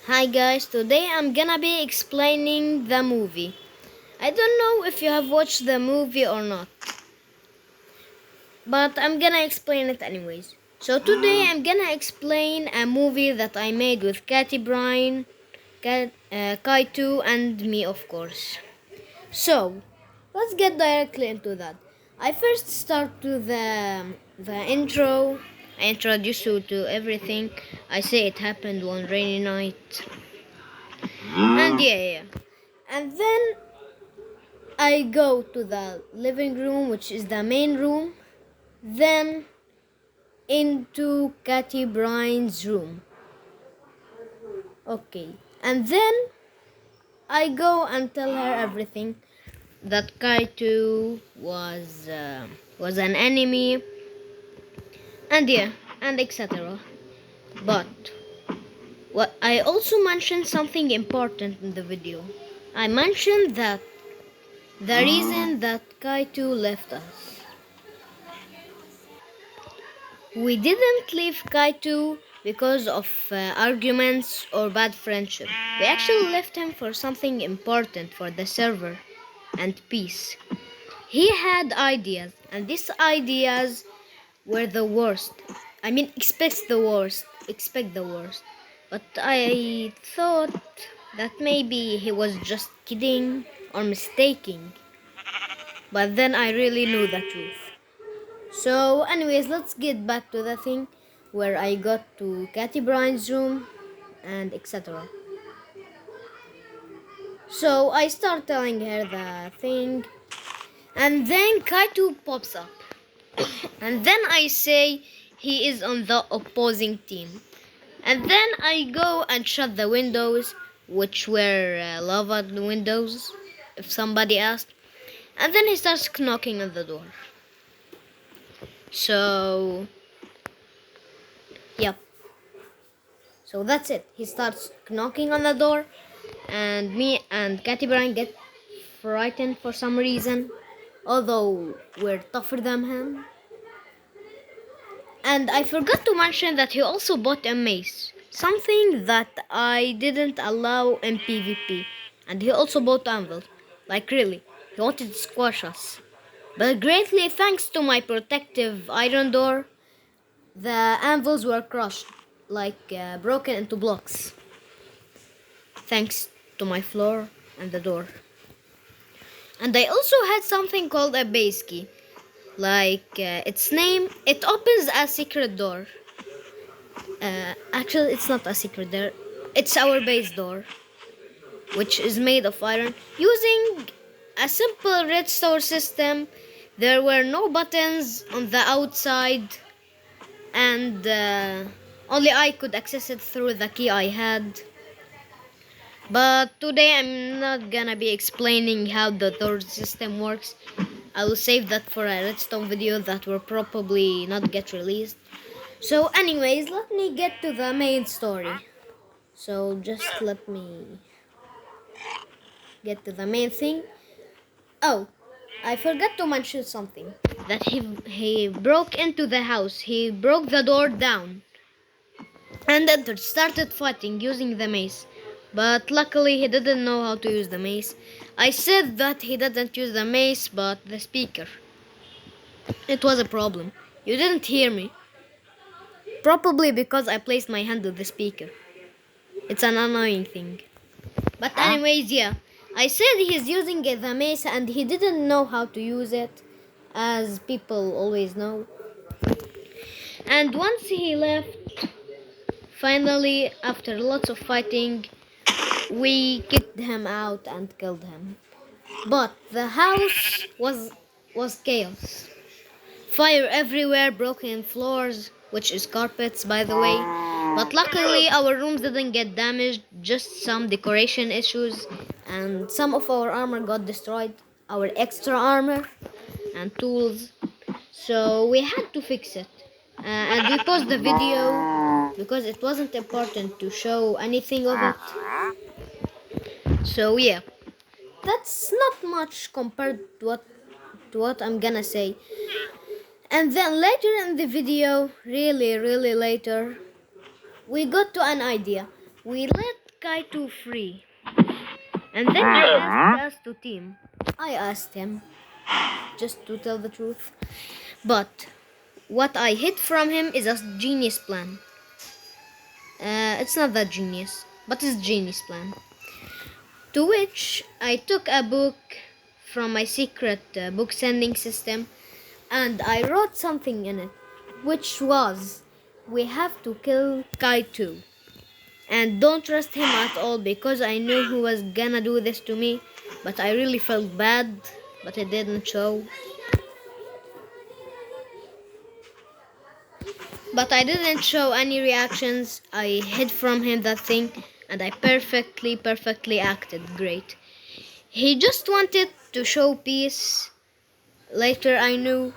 Hi guys, today I'm gonna be explaining the movie. I don't know if you have watched the movie or not, but I'm gonna explain it anyways. So today I'm gonna explain a movie that I made with cattybrine, kai2 and me of course. So let's get directly into that. I first start to the intro. I introduce you to everything. I say it happened one rainy night. And yeah. And then I go to the living room, which is the main room, then into Catty Brine's room. Okay. And then I go and tell her everything that Kai2 was an enemy and yeah, and etc. But what I also mentioned something important in the video. I mentioned that the reason that Kai2 left us. We didn't leave Kai2 because of arguments or bad friendship. We actually left him for something important for the server and peace. He had ideas, and these ideas were the worst. I mean, expect the worst. Expect the worst. But I thought that maybe he was just kidding or mistaking. But then I really knew the truth. So, anyways, let's get back to the thing where I got to Catty Brine's room and etc. So, I start telling her the thing, and then Kaito pops up. And then I say he is on the opposing team. And then I go and shut the windows, which were lava windows, if somebody asked. And then he starts knocking on the door. So, yep. So that's it. He starts knocking on the door, and me and cattybrine get frightened for some reason, although we're tougher than him. And I forgot to mention that he also bought a mace, something that I didn't allow in PvP. And he also bought anvil. Like really, he wanted to squash us. But greatly thanks to my protective iron door, the anvils were crushed, like broken into blocks. Thanks to my floor and the door. And I also had something called a base key. Like its name, it opens a secret door. Actually, it's not a secret door. It's our base door, which is made of iron. Using a simple redstone system, there were no buttons on the outside, and only I could access it through the key I had. But today I'm not gonna be explaining how the door system works. I will save that for a redstone video that will probably not get released. So anyways, let me get to the main story. So just let me get to the main thing. Oh, I forgot to mention something. That he broke into the house. He broke the door down and entered, started fighting using the mace. But luckily he didn't know how to use the mace. I said that he didn't use the mace, but the speaker. It was a problem. You didn't hear me. Probably because I placed my hand on the speaker. It's an annoying thing. But anyways, yeah. I said he's using the mace and he didn't know how to use it, as people always know. And once he left, finally, after lots of fighting, we kicked him out and killed him. But the house was chaos. Fire everywhere, broken floors, which is carpets by the way. But luckily our rooms didn't get damaged, just some decoration issues, and some of our armor got destroyed, our extra armor and tools. So we had to fix it. And we paused the video because it wasn't important to show anything of it. So yeah, that's not much compared to what I'm gonna say. And then later in the video, really later, we got to an idea. We let Kai2 free. And then he asked us to team. I asked him, just to tell the truth. But what I hid from him is a genius plan. It's not that genius, but it's genius plan. To which I took a book from my secret book sending system and I wrote something in it, which was, we have to kill Kai2. And don't trust him at all because I knew he was gonna do this to me, but I really felt bad, but it didn't show. But I didn't show any reactions. I hid from him that thing and I perfectly acted great. He just wanted to show peace. Later I knew.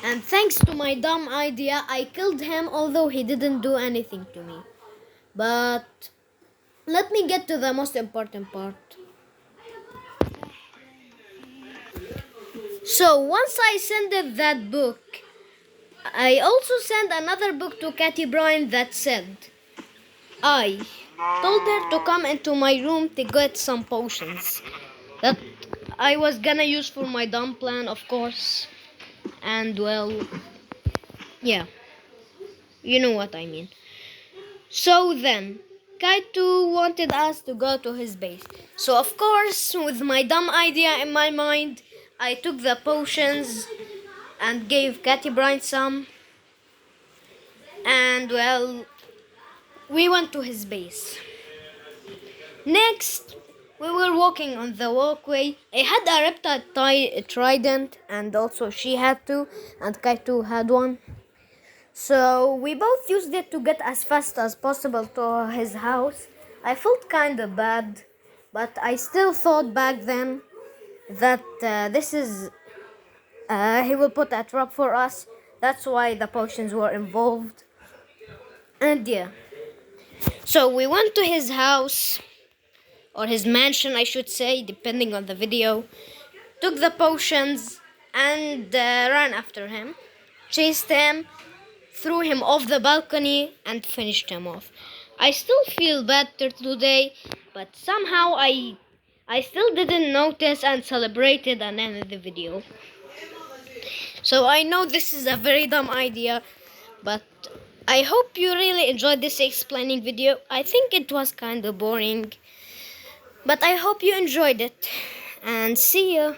And thanks to my dumb idea, I killed him although he didn't do anything to me. But let me get to the most important part. So once I sent that book, I also sent another book to cattybrine that said, I told her to come into my room to get some potions that I was gonna use for my dumb plan, of course. And well, yeah, you know what I mean. So then, Kai2 wanted us to go to his base. So of course, with my dumb idea in my mind, I took the potions and gave cattybrine some. And well, we went to his base. Next, we were walking on the walkway. I had a reptile trident, and also she had two, and Kai2 had one. So we both used it to get as fast as possible to his house. I felt kind of bad, but I still thought back then that he will put a trap for us. That's why the potions were involved. And yeah. So we went to his house, or his mansion, I should say, depending on the video. Took the potions and ran after him. Chased him, threw him off the balcony, and finished him off. I still feel bad today, but somehow I still didn't notice and celebrated and ended the video. So I know this is a very dumb idea, but I hope you really enjoyed this explaining video. I think it was kind of boring, but I hope you enjoyed it. And see ya.